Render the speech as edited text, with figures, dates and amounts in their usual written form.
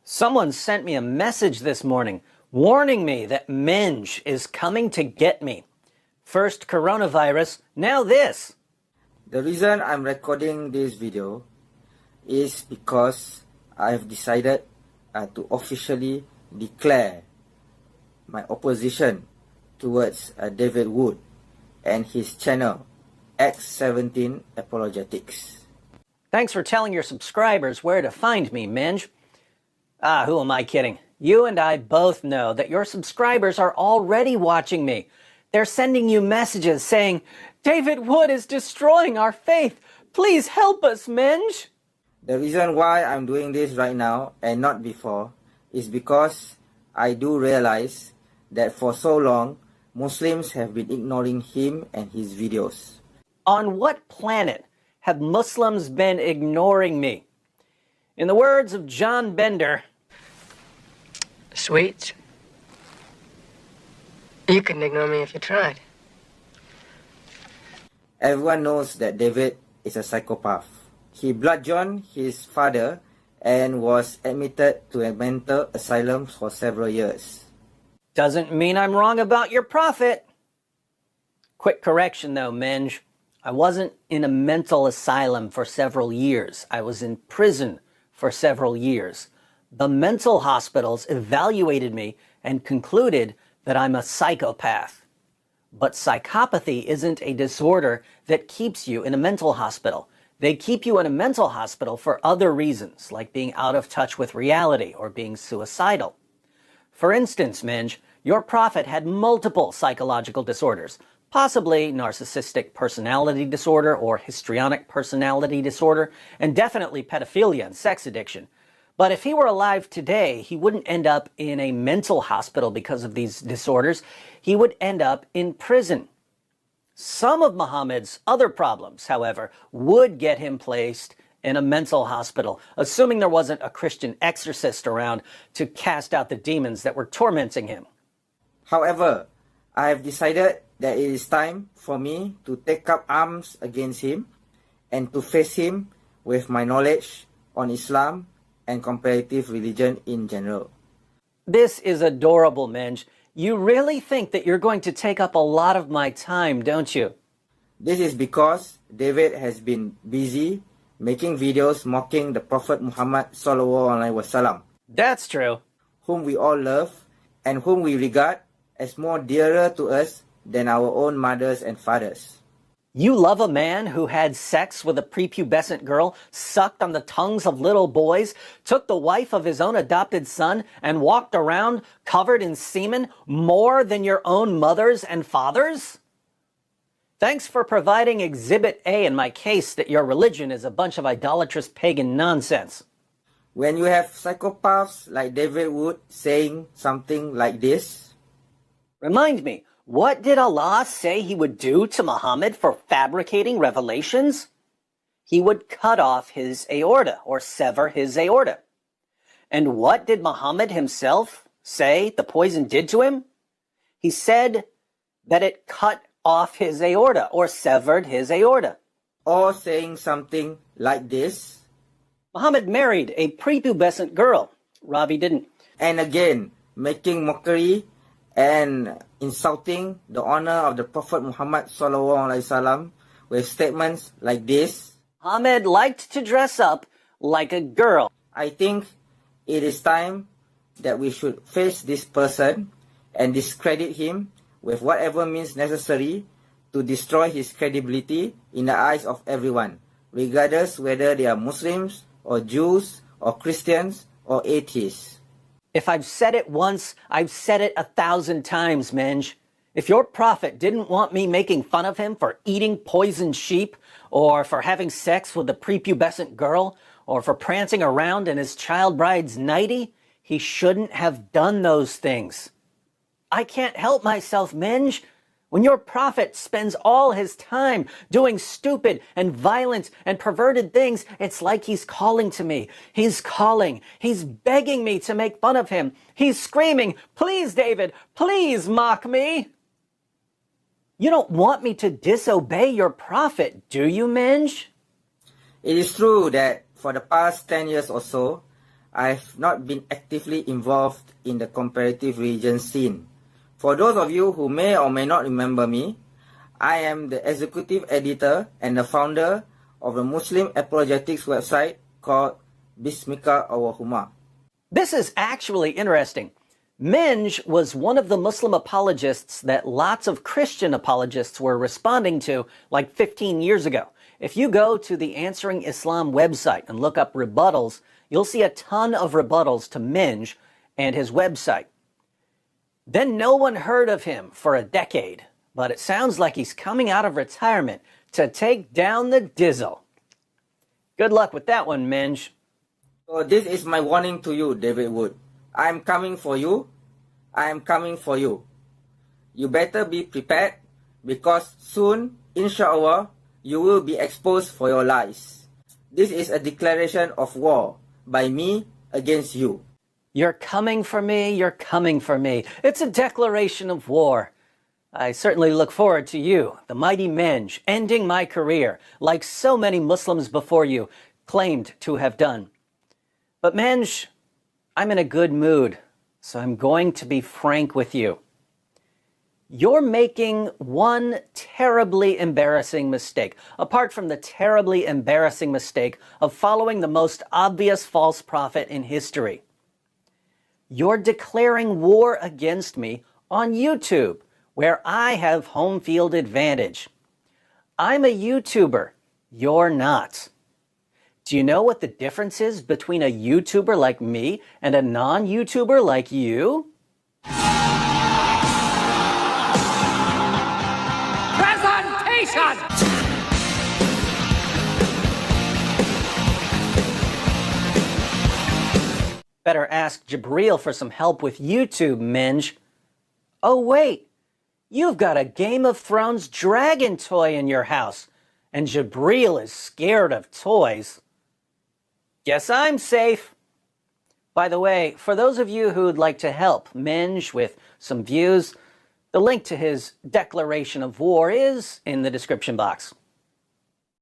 Someone sent me a message this morning warning me that Minge is coming to get me. First coronavirus, now this. The reason I'm recording this video is because I've decided to officially declare my opposition towards David Wood and his channel X17 Apologetics. Thanks for telling your subscribers where to find me, Minge. Who am I kidding? You and I both know that your subscribers are already watching me. They're sending you messages saying, David Wood is destroying our faith. Please help us, Minge. The reason why I'm doing this right now and not before is because I do realize that for so long, Muslims have been ignoring him and his videos. On what planet have Muslims been ignoring me? In the words of John Bender, Sweet. You couldn't ignore me if you tried. Everyone knows that David is a psychopath. He bludgeoned his father and was admitted to a mental asylum for several years. Doesn't mean I'm wrong about your prophet. Quick correction though, Minge. I wasn't in a mental asylum for several years. I was in prison for several years. The mental hospitals evaluated me and concluded that I'm a psychopath. But psychopathy isn't a disorder that keeps you in a mental hospital. They keep you in a mental hospital for other reasons, like being out of touch with reality or being suicidal. For instance, Minge, your prophet had multiple psychological disorders, possibly narcissistic personality disorder or histrionic personality disorder, and definitely pedophilia and sex addiction. But if he were alive today, he wouldn't end up in a mental hospital because of these disorders. He would end up in prison. Some of Muhammad's other problems, however, would get him placed in a mental hospital, assuming there wasn't a Christian exorcist around to cast out the demons that were tormenting him. However, I have decided that it is time for me to take up arms against him and to face him with my knowledge on Islam and comparative religion in general. This is adorable, Minge. You really think that you're going to take up a lot of my time, don't you? This is because David has been busy making videos mocking the Prophet Muhammad SAW, That's true. whom we all love and whom we regard as more dearer to us than our own mothers and fathers. You love a man who had sex with a prepubescent girl, sucked on the tongues of little boys, took the wife of his own adopted son, and walked around covered in semen more than your own mothers and fathers? Thanks for providing Exhibit A in my case that your religion is a bunch of idolatrous pagan nonsense. When you have psychopaths like David Wood saying something like this, Remind me, what did Allah say he would do to Muhammad for fabricating revelations? He would cut off his aorta or sever his aorta. And what did Muhammad himself say the poison did to him? He said that it cut off his aorta or severed his aorta. or saying something like this, Muhammad married a prepubescent girl. Ravi didn't. and again making mockery and insulting the honor of the Prophet Muhammad SAW with statements like this. Muhammad liked to dress up like a girl. I think it is time that we should face this person and discredit him with whatever means necessary to destroy his credibility in the eyes of everyone, regardless whether they are Muslims or Jews or Christians or atheists. If I've said it once, I've said it 1,000 times, Minge. If your prophet didn't want me making fun of him for eating poisoned sheep, or for having sex with a prepubescent girl, or for prancing around in his child bride's nightie, he shouldn't have done those things. I can't help myself, Minge. When your prophet spends all his time doing stupid and violent and perverted things, it's like he's calling to me. He's calling. He's begging me to make fun of him. He's screaming, "Please, David, please mock me." You don't want me to disobey your prophet, do you, Minge? It is true that for the past 10 years or so, I've not been actively involved in the comparative religion scene. For those of you who may or may not remember me, I am the executive editor and the founder of the Muslim apologetics website called Bismika Allahumma. This is actually interesting. Minj was one of the Muslim apologists that lots of Christian apologists were responding to like 15 years ago. If you go to the Answering Islam website and look up rebuttals, you'll see a ton of rebuttals to Minj and his website. Then no one heard of him for a decade, but it sounds like he's coming out of retirement to take down the dizzle. Good luck with that one, Minj. So this is my warning to you, David Wood. I'm coming for you. I'm coming for you. You better be prepared because soon, inshallah, you will be exposed for your lies. This is a declaration of war by me against you. You're coming for me, you're coming for me. It's a declaration of war. I certainly look forward to you, the mighty Minj, ending my career, like so many Muslims before you claimed to have done. But Minj, I'm in a good mood, so I'm going to be frank with you. You're making one terribly embarrassing mistake, apart from the terribly embarrassing mistake of following the most obvious false prophet in history. You're declaring war against me on YouTube, where I have home field advantage. I'm a YouTuber. You're not. Do you know what the difference is between a YouTuber like me and a non-YouTuber like you? Presentation! Better ask Jabril for some help with YouTube, Minj. Oh wait, you've got a Game of Thrones dragon toy in your house, and Jabril is scared of toys. Guess I'm safe. By the way, for those of you who'd like to help Minj with some views, the link to his declaration of war is in the description box.